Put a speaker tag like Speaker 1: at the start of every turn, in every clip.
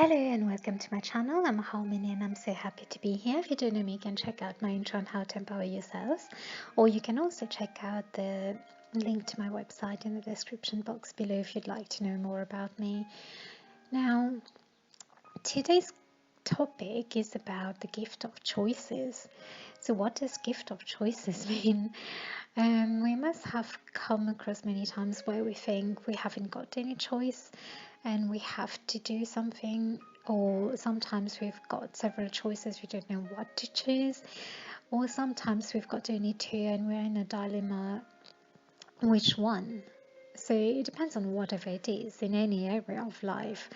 Speaker 1: Hello and welcome to my channel. I'm Harmony and I'm so happy to be here. If you don't know me, you can check out my intro on how to empower yourselves, or you can also check out the link to my website in the description box below if you'd like to know more about me. Now, today's topic is about the gift of choices. So what does gift of choices mean? We must have come across many times where we think we haven't got any choice and we have to do something, or sometimes we've got several choices, we don't know what to choose, or sometimes we've got only two and we're in a dilemma, which one? So it depends on whatever it is in any area of life,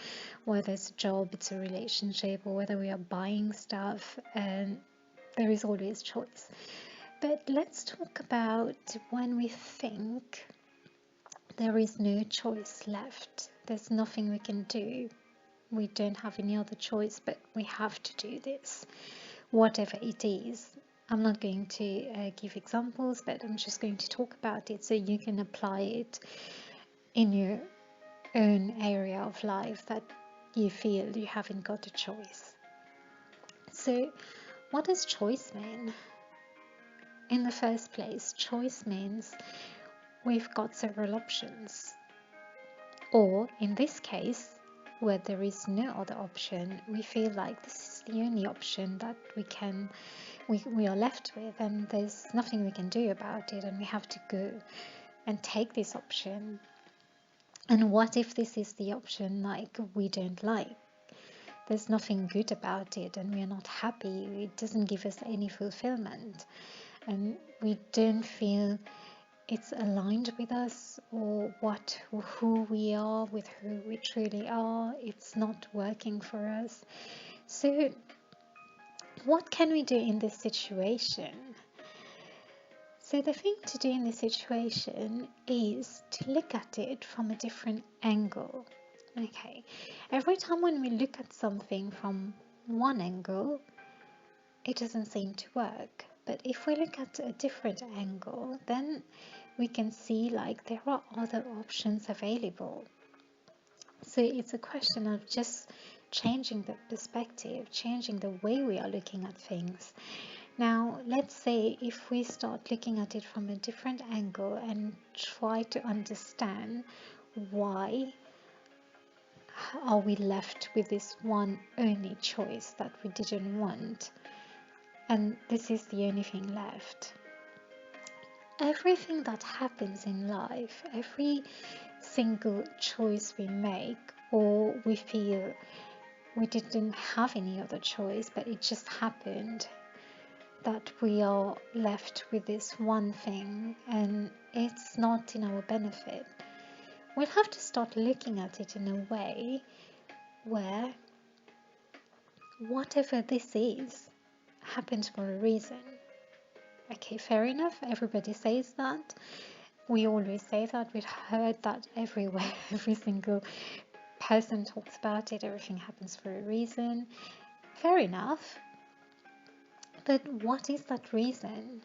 Speaker 1: whether it's a job, it's a relationship, or whether we are buying stuff, and there is always choice. But let's talk about when we think there is no choice left. There's nothing we can do. We don't have any other choice, but we have to do this, whatever it is. I'm not going to give examples, but I'm just going to talk about it so you can apply it in your own area of life that you feel you haven't got a choice. So, what does choice mean? In the first place, choice means we've got several options. Or in this case, where there is no other option, we feel like this is the only option that we are left with, and there's nothing we can do about it, and we have to go and take this option. And what if this is the option like we don't like? There's nothing good about it, and we're not happy. It doesn't give us any fulfillment, and we don't feel it's aligned with us, or who we are, with who we truly are. It's not working for us. So what can we do in this situation? So the thing to do in this situation is to look at it from a different angle. Okay, every time when we look at something from one angle, it doesn't seem to work. But if we look at a different angle, then we can see like there are other options available. So it's a question of just changing the perspective, changing the way we are looking at things. Now, let's say if we start looking at it from a different angle and try to understand why are we left with this one only choice that we didn't want, and this is the only thing left. Everything that happens in life, every single choice we make, or we feel we didn't have any other choice, but it just happened that we are left with this one thing and it's not in our benefit. We'll have to start looking at it in a way where whatever this is happens for a reason. Okay, fair enough. Everybody says that. We always say that. We've heard that everywhere. Every single person talks about it. Everything happens for a reason. Fair enough. But what is that reason?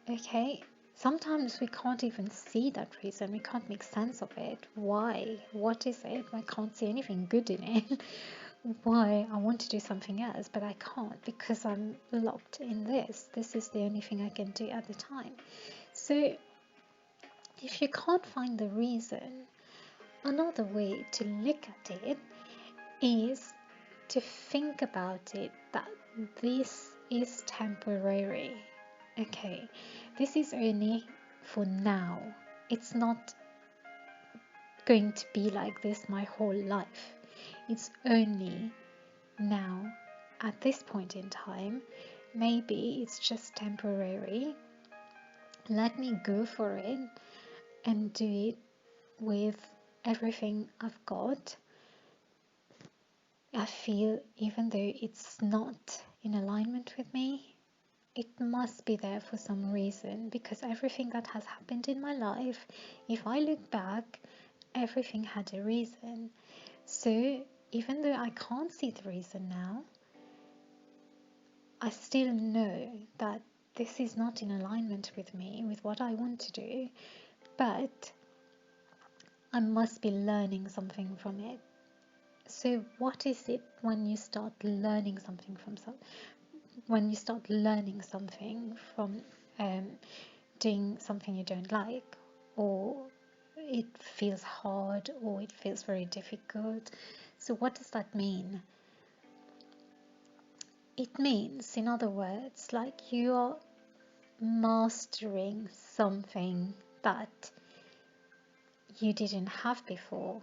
Speaker 1: Okay, sometimes we can't even see that reason. We can't make sense of it. Why? What is it? I can't see anything good in it. Why? I want to do something else, but I can't because I'm locked in this. This is the only thing I can do at the time. So if you can't find the reason, another way to look at it is to think about it that this is temporary. Okay, this is only for now. It's not going to be like this my whole life. It's only now at this point in time. Maybe it's just temporary. Let me go for it and do it with everything I've got. I feel even though it's not in alignment with me, it must be there for some reason, because everything that has happened in my life, if I look back, everything had a reason. So even though I can't see the reason now, I still know that this is not in alignment with me, with what I want to do, but I must be learning something from it. So what is it when you start learning something from when you start learning something from um, doing something you don't like, or it feels hard, or it feels very difficult? So what does that mean? It means, in other words, like you are mastering something that you didn't have before.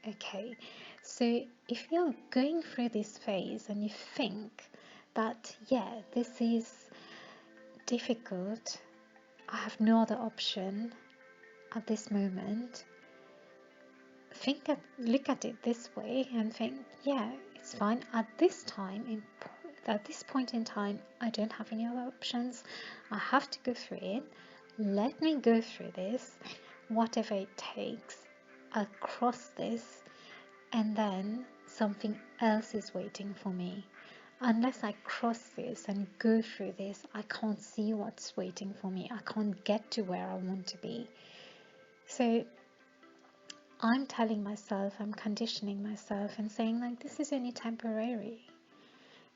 Speaker 1: Okay, so if you're going through this phase and you think that, yeah, this is difficult, I have no other option at this moment, look at it this way and think, yeah, it's fine. At this time, at this point in time, I don't have any other options. I have to go through it. Let me go through this, whatever it takes. I'll cross this, and then something else is waiting for me. Unless I cross this and go through this, I can't see what's waiting for me. I can't get to where I want to be. So I'm telling myself, I'm conditioning myself and saying, like, this is only temporary.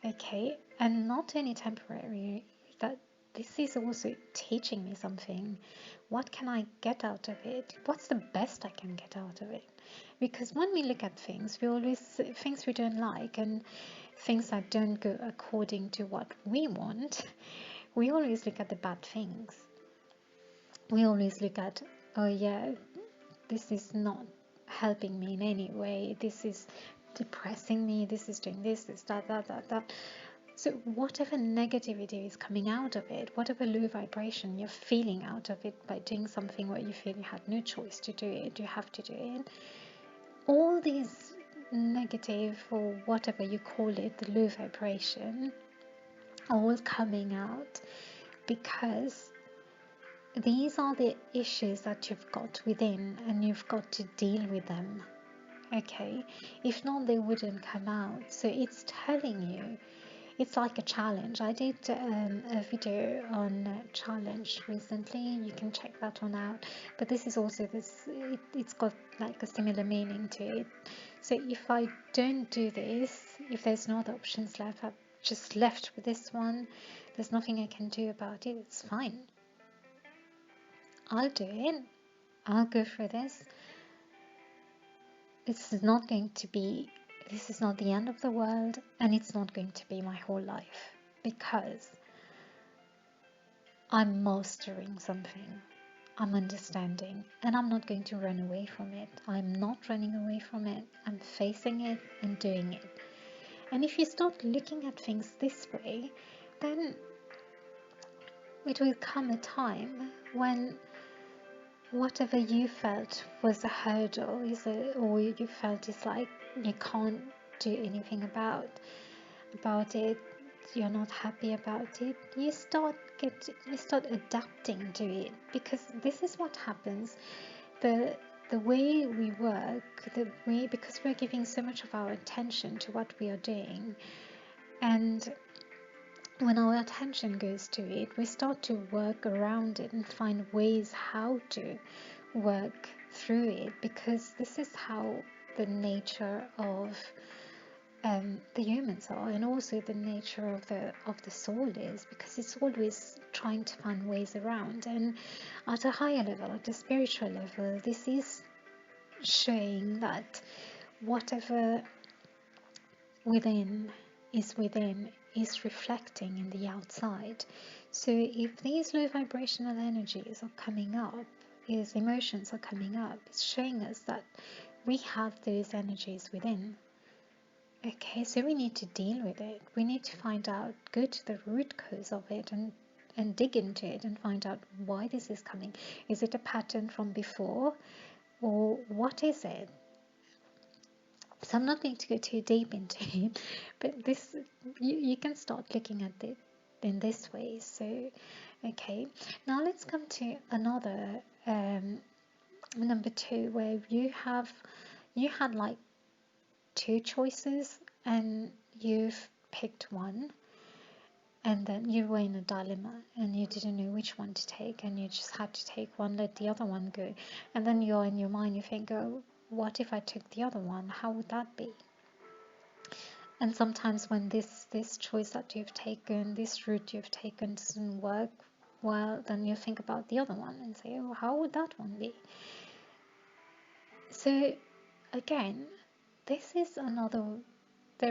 Speaker 1: Okay, and not only temporary, that this is also teaching me something. What can I get out of it? What's the best I can get out of it? Because when we look at things, we always things we don't like and things that don't go according to what we want, we always look at the bad things. We always look at, oh yeah, this is not helping me in any way. This is depressing me. This is doing this, that. So whatever negativity is coming out of it, whatever low vibration you're feeling out of it by doing something where you feel you had no choice to do it, you have to do it, all these negative or whatever you call it, the low vibration, are all coming out because these are the issues that you've got within and you've got to deal with them. Okay, if not, they wouldn't come out. So it's telling you, it's like a challenge. I did a video on challenge recently. You can check that one out. But this is also it's got like a similar meaning to it. So if I don't do this, if there's no other options left, I've just left with this one. There's nothing I can do about it. It's fine. I'll do it. I'll go through this. This is not going to be, this is not the end of the world, and it's not going to be my whole life, because I'm mastering something, I'm understanding, and I'm not going to run away from it. I'm not running away from it. I'm facing it and doing it. And if you start looking at things this way, then it will come a time when whatever you felt was a hurdle or you felt is like you can't do anything about it, you're not happy about it, you start adapting to it, because this is what happens. The way we work, because we're giving so much of our attention to what we are doing, and when our attention goes to it, we start to work around it and find ways how to work through it, because this is how the nature of the humans are, and also the nature of the soul is, because it's always trying to find ways around. And at a higher level, at a spiritual level, this is showing that whatever within is reflecting in the outside. So if these low vibrational energies are coming up, these emotions are coming up, it's showing us that we have those energies within. Okay, so we need to deal with it. We need to find out, go to the root cause of it and dig into it and find out why this is coming. Is it a pattern from before, or what is it? So I'm not going to go too deep into it, but this you can start looking at it in this way. So, okay, now let's come to another number 2, where you had like 2 choices and you've picked one, and then you were in a dilemma and you didn't know which one to take, and you just had to take one, let the other one go, and then you're in your mind, you think, oh, what if I took the other one? How would that be? And sometimes when this choice that you've taken, this route you've taken doesn't work well, then you think about the other one and say, oh, how would that one be? So again, there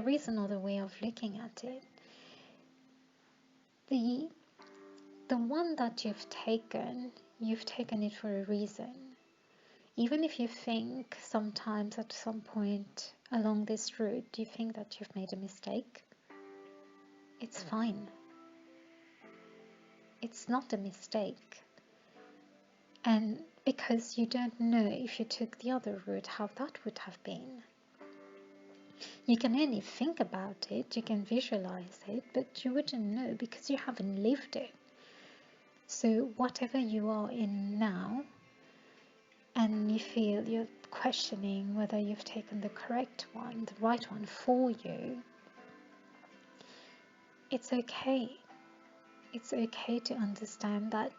Speaker 1: is another way of looking at it. The one that you've taken it for a reason. Even if you think sometimes at some point along this route you think that you've made a mistake, it's fine. It's not a mistake. And because you don't know if you took the other route how that would have been. You can only think about it, you can visualize it, but you wouldn't know because you haven't lived it. So whatever you are in now, and you feel you're questioning whether you've taken the correct one, the right one for you, it's okay. It's okay to understand that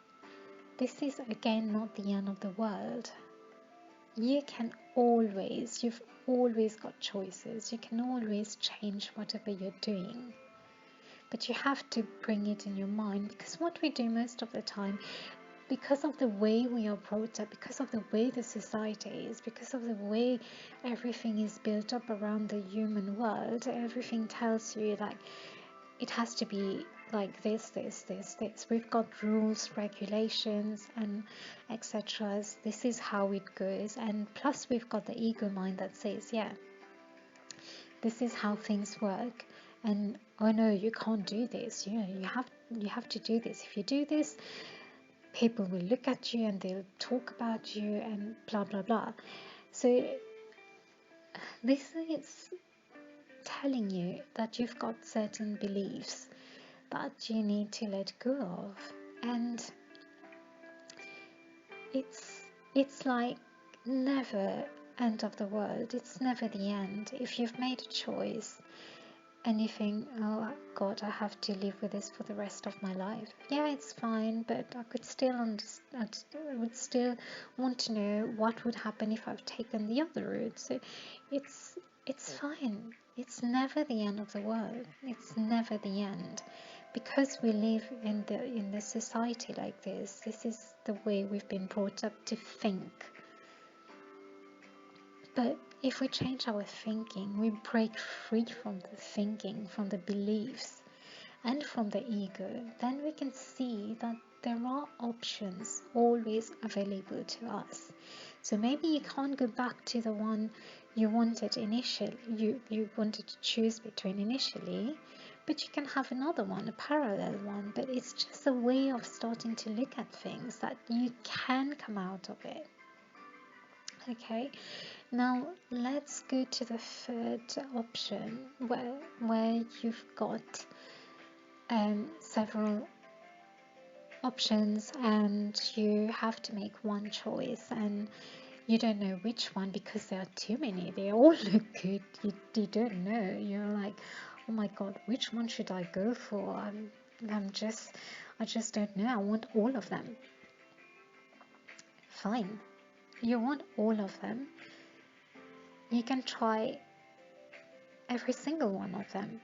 Speaker 1: this is again not the end of the world. You've always got choices. You can always change whatever you're doing. But you have to bring it in your mind, because what we do most of the time, because of the way we are brought up, because of the way the society is, because of the way everything is built up around the human world, everything tells you like it has to be like this. We've got rules, regulations, and etc. This is how it goes. And plus we've got the ego mind that says, yeah, this is how things work. And oh no, you can't do this. You have to do this. If you do this, people will look at you and they'll talk about you and blah blah blah. So this is telling you that you've got certain beliefs that you need to let go of, and it's like never end of the world. It's never the end. If you've made a choice and you think, oh God, I have to live with this for the rest of my life, yeah, it's fine, but I would still want to know what would happen if I've taken the other route. So it's fine. It's never the end of the world. It's never the end, because we live in the society like this. This is the way we've been brought up to think. But if we change our thinking, we break free from the thinking, from the beliefs, and from the ego, then we can see that there are options always available to us. So maybe you can't go back to the one you wanted initially, you wanted to choose between initially, but you can have another one, a parallel one. But it's just a way of starting to look at things that you can come out of it. Okay, now let's go to the third option where you've got several options and you have to make one choice and you don't know which one because there are too many. They all look good. You don't know. You're like, oh my God, which one should I go for? I just don't know. I want all of them. Fine. You want all of them. You can try every single one of them.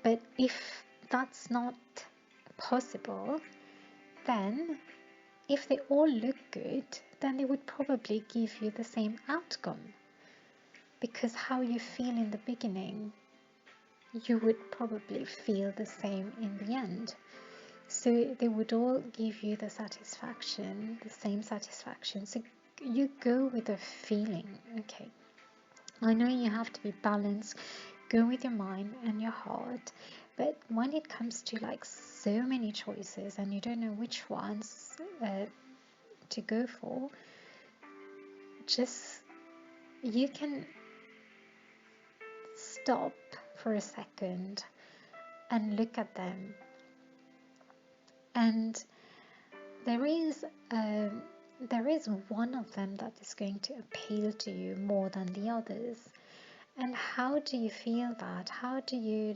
Speaker 1: But if that's not possible, then if they all look good, then they would probably give you the same outcome, because how you feel in the beginning, you would probably feel the same in the end. So they would all give you the satisfaction, the same satisfaction. So you go with a feeling. Okay, I know you have to be balanced, go with your mind and your heart, but when it comes to like so many choices and you don't know which ones to go for, just you can stop for a second and look at them. And there is one of them that is going to appeal to you more than the others. And how do you feel that? How do you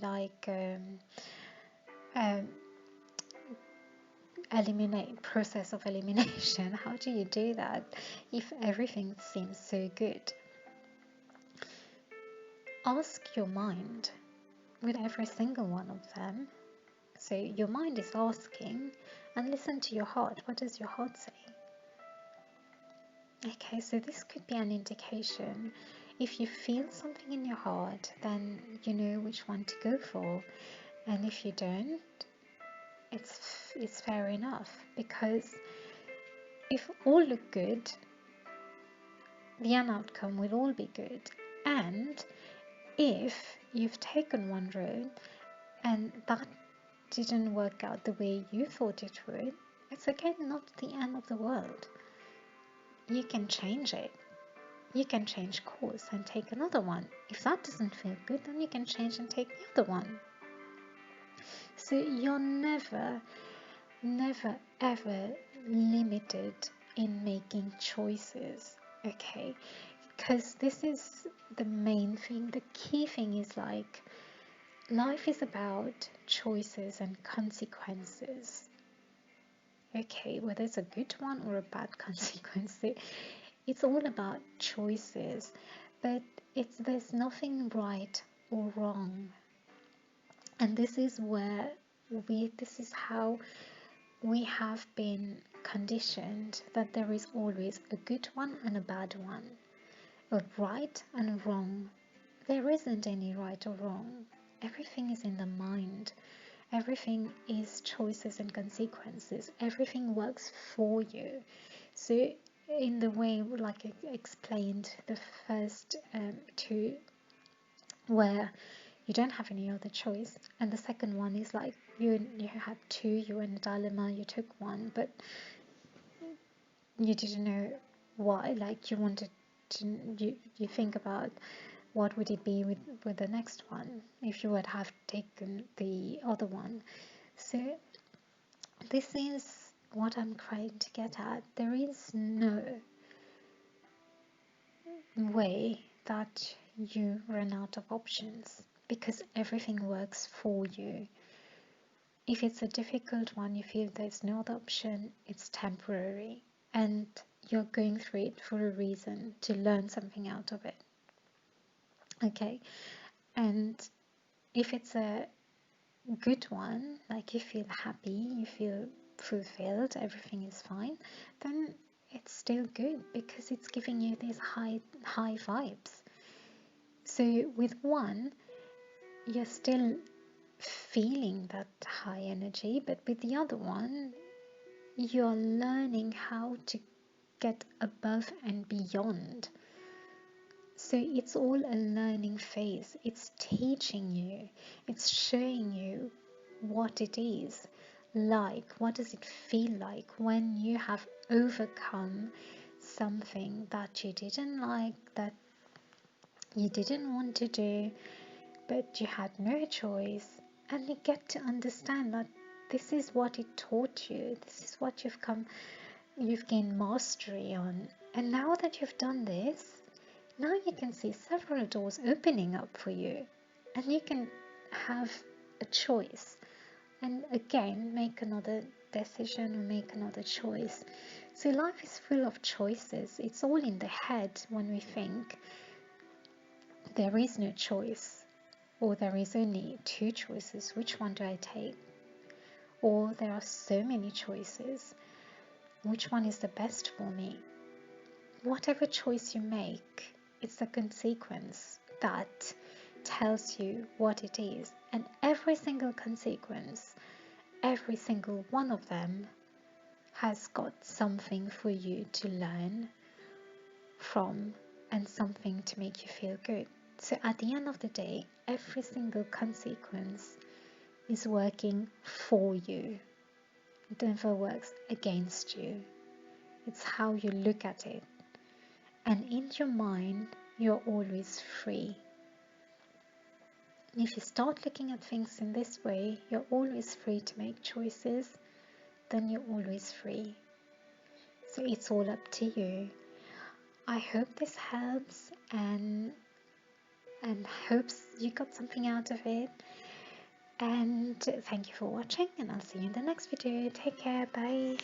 Speaker 1: process of elimination. How do you do that if everything seems so good? Ask your mind with every single one of them. So your mind is asking, and listen to your heart. What does your heart say? Okay, so this could be an indication. If you feel something in your heart, then you know which one to go for. And if you don't, it's fair enough, because if all look good, the end outcome will all be good. And if you've taken one road and that didn't work out the way you thought it would, it's again not the end of the world. You can change it. You can change course and take another one. If that doesn't feel good, then you can change and take the other one. So you're never ever limited in making choices, okay? Because this is the main thing. The key thing is, like, life is about choices and consequences, okay? Whether it's a good one or a bad consequence, it's all about choices. But there's nothing right or wrong, and this is how we have been conditioned, that there is always a good one and a bad one, a right and a wrong. There isn't any right or wrong. Everything is in the mind. Everything is choices and consequences. Everything works for you. So in the way, like I explained, the first two, where you don't have any other choice, and the second one is like you had two, you were in a dilemma, you took one, but you didn't know why. Like, you wanted to, you think about what would it be with the next one if you would have taken the other one. So this is what I'm trying to get at. There is no way that you run out of options, because everything works for you. If it's a difficult one, you feel there's no other option, it's temporary, and you're going through it for a reason, to learn something out of it. Okay, and if it's a good one, like you feel happy, you feel fulfilled, everything is fine, then it's still good, because it's giving you these high vibes. So with one, you're still feeling that high energy, but with the other one, you're learning how to get above and beyond. So it's all a learning phase. It's teaching you, it's showing you what it is like, what does it feel like when you have overcome something that you didn't like, that you didn't want to do, but you had no choice. And you get to understand that this is what it taught you, this is what you've gained mastery on. And now that you've done this, now you can see several doors opening up for you, and you can have a choice, and again make another decision or make another choice. So life is full of choices. It's all in the head when we think there is no choice, or there is only two choices, which one do I take? Or there are so many choices, which one is the best for me? Whatever choice you make, it's a consequence that tells you what it is. And every single consequence, every single one of them, has got something for you to learn from, and something to make you feel good. So at the end of the day, every single consequence is working for you. It never works against you. It's how you look at it. And in your mind, you're always free. And if you start looking at things in this way, you're always free to make choices, then you're always free. So it's all up to you. I hope this helps, and hopes you got something out of it. And thank you for watching, and I'll see you in the next video. Take care. Bye.